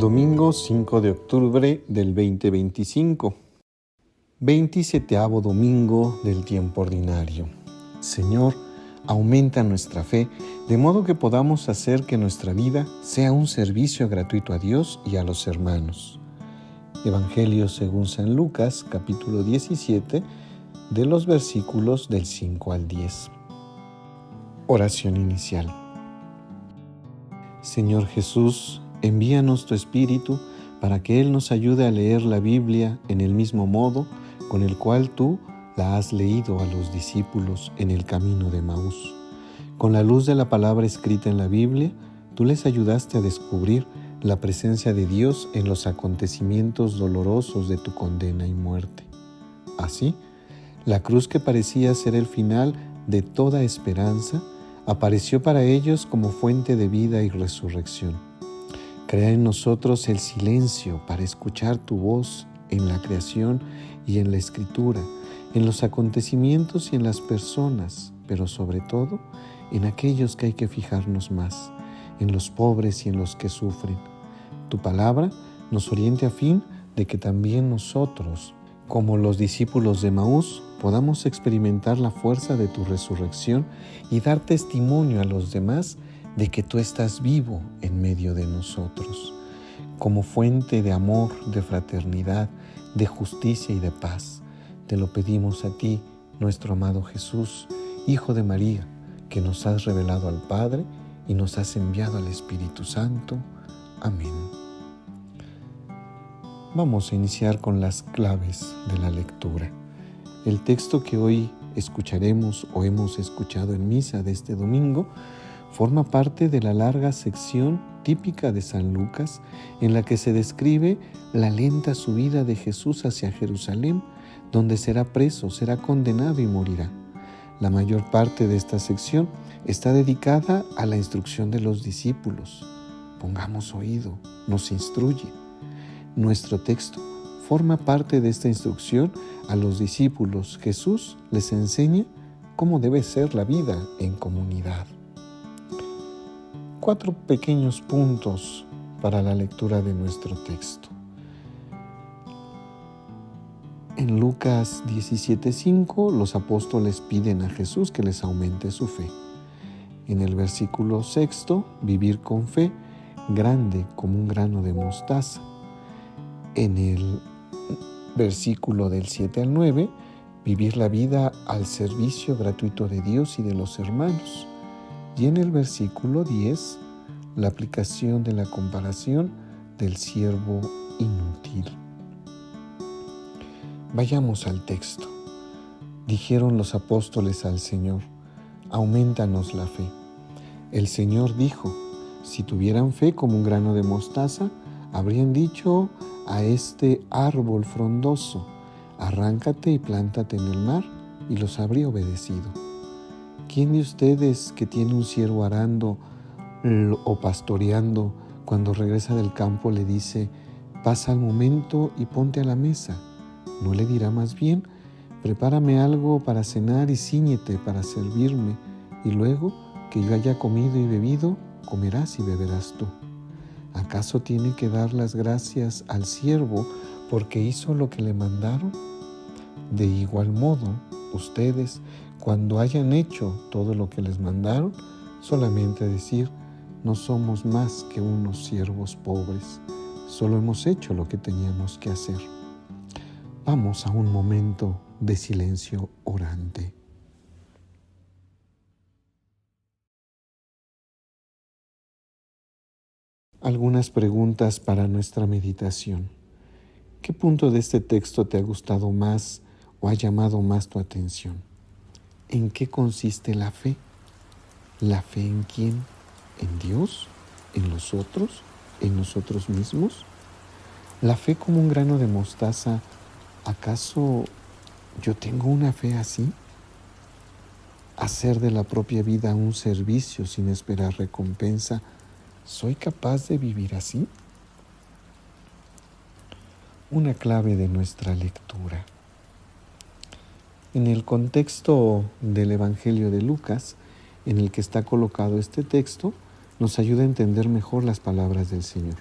Domingo 5 de octubre del 2025, 27º domingo del tiempo ordinario. Señor, aumenta nuestra fe, de modo que podamos hacer que nuestra vida sea un servicio gratuito a Dios y a los hermanos. Evangelio según San Lucas, capítulo 17, de los versículos del 5 al 10. Oración inicial. Señor Jesús, envíanos tu Espíritu para que Él nos ayude a leer la Biblia en el mismo modo con el cual tú la has leído a los discípulos en el camino de Emaús. Con la luz de la palabra escrita en la Biblia, tú les ayudaste a descubrir la presencia de Dios en los acontecimientos dolorosos de tu condena y muerte. Así, la cruz que parecía ser el final de toda esperanza, apareció para ellos como fuente de vida y resurrección. Crea en nosotros el silencio para escuchar tu voz en la creación y en la escritura, en los acontecimientos y en las personas, pero sobre todo en aquellos que hay que fijarnos más, en los pobres y en los que sufren. Tu palabra nos oriente a fin de que también nosotros, como los discípulos de Emaús, podamos experimentar la fuerza de tu resurrección y dar testimonio a los demás de que tú estás vivo en medio de nosotros, como fuente de amor, de fraternidad, de justicia y de paz. Te lo pedimos a ti, nuestro amado Jesús, Hijo de María, que nos has revelado al Padre y nos has enviado al Espíritu Santo. Amén. Vamos a iniciar con las claves de la lectura. El texto que hoy escucharemos o hemos escuchado en misa de este domingo forma parte de la larga sección típica de San Lucas en la que se describe la lenta subida de Jesús hacia Jerusalén, donde será preso, será condenado y morirá. La mayor parte de esta sección está dedicada a la instrucción de los discípulos. Pongamos oído, nos instruye. Nuestro texto forma parte de esta instrucción a los discípulos. Jesús les enseña cómo debe ser la vida en comunidad. 4 pequeños puntos para la lectura de nuestro texto. En Lucas 17:5, los apóstoles piden a Jesús que les aumente su fe. En el versículo 6, vivir con fe, grande como un grano de mostaza. En el versículo del 7 al 9, vivir la vida al servicio gratuito de Dios y de los hermanos. Y en el versículo 10, la aplicación de la comparación del siervo inútil. Vayamos al texto. Dijeron los apóstoles al Señor: aumentanos la fe. El Señor dijo: si tuvieran fe como un grano de mostaza, habrían dicho a este árbol frondoso: arráncate y plántate en el mar, y los habría obedecido. ¿Quién de ustedes que tiene un siervo arando o pastoreando, cuando regresa del campo le dice: pasa al momento y ponte a la mesa? ¿No le dirá más bien: prepárame algo para cenar y cíñete para servirme, y luego que yo haya comido y bebido, comerás y beberás tú? ¿Acaso tiene que dar las gracias al siervo porque hizo lo que le mandaron? De igual modo, ustedes, cuando hayan hecho todo lo que les mandaron, solamente decir: no somos más que unos siervos pobres, solo hemos hecho lo que teníamos que hacer. Vamos a un momento de silencio orante. Algunas preguntas para nuestra meditación. ¿Qué punto de este texto te ha gustado más o ha llamado más tu atención? ¿En qué consiste la fe? ¿La fe en quién? ¿En Dios? ¿En los otros? ¿En nosotros mismos? ¿La fe como un grano de mostaza? ¿Acaso yo tengo una fe así? ¿Hacer de la propia vida un servicio sin esperar recompensa? ¿Soy capaz de vivir así? Una clave de nuestra lectura. En el contexto del Evangelio de Lucas, en el que está colocado este texto, nos ayuda a entender mejor las palabras del Señor.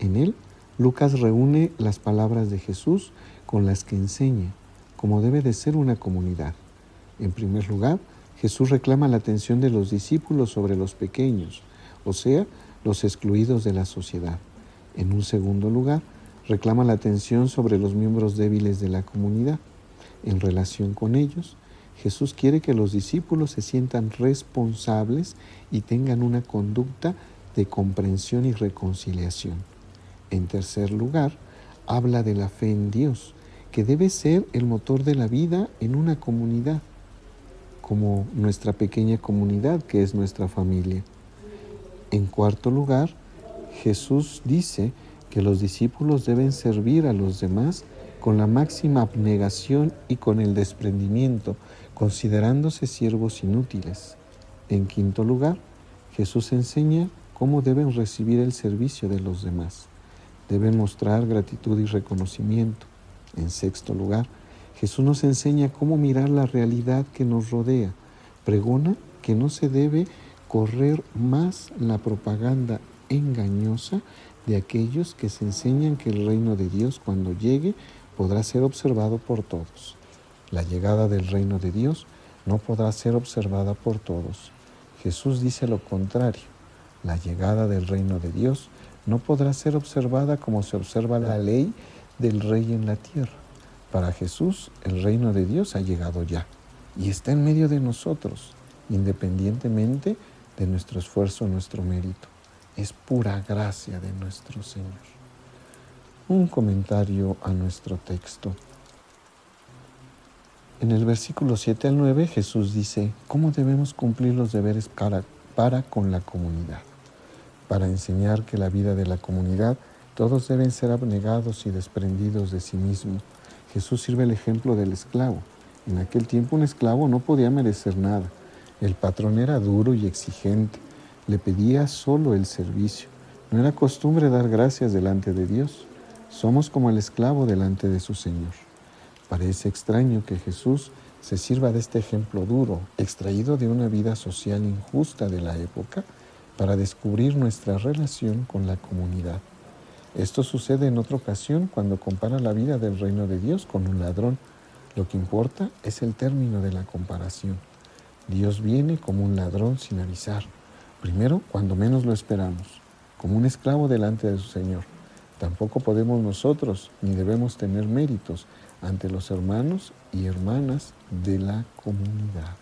En él, Lucas reúne las palabras de Jesús con las que enseña cómo debe de ser una comunidad. En primer lugar, Jesús reclama la atención de los discípulos sobre los pequeños, o sea, los excluidos de la sociedad. En un segundo lugar, reclama la atención sobre los miembros débiles de la comunidad. En relación con ellos, Jesús quiere que los discípulos se sientan responsables y tengan una conducta de comprensión y reconciliación. En tercer lugar, habla de la fe en Dios, que debe ser el motor de la vida en una comunidad, como nuestra pequeña comunidad que es nuestra familia. En cuarto lugar, Jesús dice que los discípulos deben servir a los demás con la máxima abnegación y con el desprendimiento, considerándose siervos inútiles. En quinto lugar, Jesús enseña cómo deben recibir el servicio de los demás. Deben mostrar gratitud y reconocimiento. En sexto lugar, Jesús nos enseña cómo mirar la realidad que nos rodea. Pregona que no se debe correr más la propaganda engañosa de aquellos que se enseñan que el reino de Dios, cuando llegue, podrá ser observado por todos. La llegada del reino de Dios no podrá ser observada por todos. Jesús dice lo contrario. La llegada del reino de Dios no podrá ser observada como se observa la ley del rey en la tierra. Para Jesús, el reino de Dios ha llegado ya y está en medio de nosotros, independientemente de nuestro esfuerzo o nuestro mérito. Es pura gracia de nuestro Señor. Un comentario a nuestro texto. En el versículo 7 al 9, Jesús dice cómo debemos cumplir los deberes para con la comunidad. Para enseñar que la vida de la comunidad, todos deben ser abnegados y desprendidos de sí mismo. Jesús sirve el ejemplo del esclavo. En aquel tiempo un esclavo no podía merecer nada. El patrón era duro y exigente. Le pedía solo el servicio. No era costumbre dar gracias delante de Dios. Somos como el esclavo delante de su Señor. Parece extraño que Jesús se sirva de este ejemplo duro, extraído de una vida social injusta de la época, para descubrir nuestra relación con la comunidad. Esto sucede en otra ocasión cuando compara la vida del reino de Dios con un ladrón. Lo que importa es el término de la comparación. Dios viene como un ladrón sin avisar. Primero, cuando menos lo esperamos, como un esclavo delante de su Señor. Tampoco podemos nosotros, ni debemos tener méritos ante los hermanos y hermanas de la comunidad.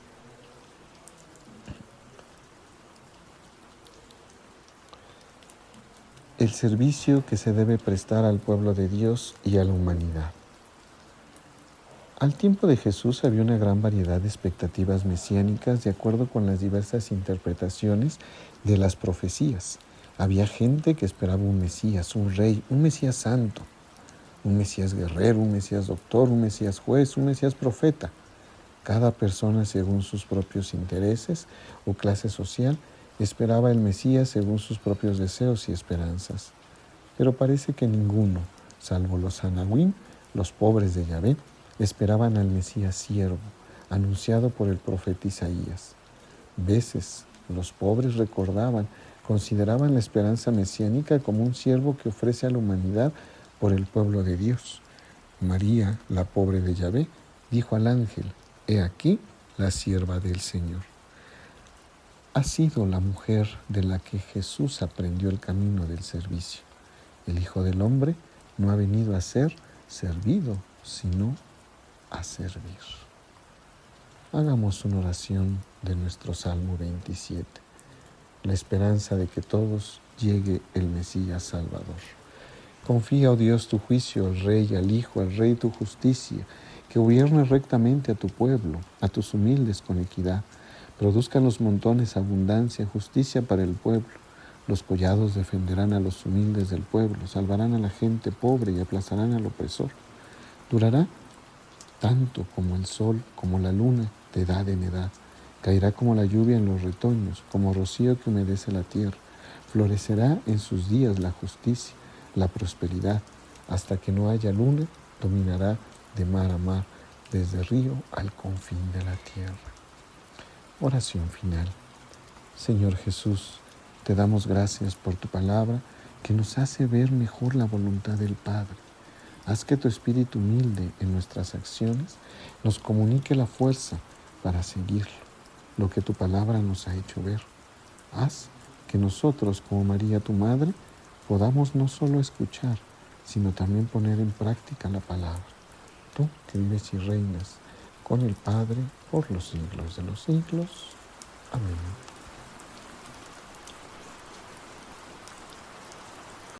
El servicio que se debe prestar al pueblo de Dios y a la humanidad. Al tiempo de Jesús había una gran variedad de expectativas mesiánicas de acuerdo con las diversas interpretaciones de las profecías. Había gente que esperaba un Mesías, un rey, un Mesías santo, un Mesías guerrero, un Mesías doctor, un Mesías juez, un Mesías profeta. Cada persona, según sus propios intereses o clase social, esperaba el Mesías según sus propios deseos y esperanzas. Pero parece que ninguno, salvo los anahuim, los pobres de Yahvé, esperaban al Mesías siervo, anunciado por el profeta Isaías. Veces los pobres consideraban la esperanza mesiánica como un siervo que ofrece a la humanidad por el pueblo de Dios. María, la pobre de Yahvé, dijo al ángel: «He aquí la sierva del Señor». Ha sido la mujer de la que Jesús aprendió el camino del servicio. El Hijo del Hombre no ha venido a ser servido, sino a servir. Hagamos una oración de nuestro Salmo 27, la esperanza de que todos llegue el Mesías Salvador. Confía, oh Dios, tu juicio al Rey, al Hijo, al Rey tu justicia, que gobierne rectamente a tu pueblo, a tus humildes con equidad. Produzcan los montones abundancia, justicia para el pueblo. Los collados defenderán a los humildes del pueblo, salvarán a la gente pobre y aplazarán al opresor. Durará tanto como el sol, como la luna, de edad en edad. Caerá como la lluvia en los retoños, como rocío que humedece la tierra. Florecerá en sus días la justicia, la prosperidad. Hasta que no haya luna, dominará de mar a mar, desde río al confín de la tierra. Oración final. Señor Jesús, te damos gracias por tu palabra que nos hace ver mejor la voluntad del Padre. Haz que tu espíritu humilde en nuestras acciones nos comunique la fuerza para seguirlo, lo que tu palabra nos ha hecho ver. Haz que nosotros, como María tu Madre, podamos no solo escuchar, sino también poner en práctica la palabra. Tú que vives y reinas con el Padre por los siglos de los siglos. Amén.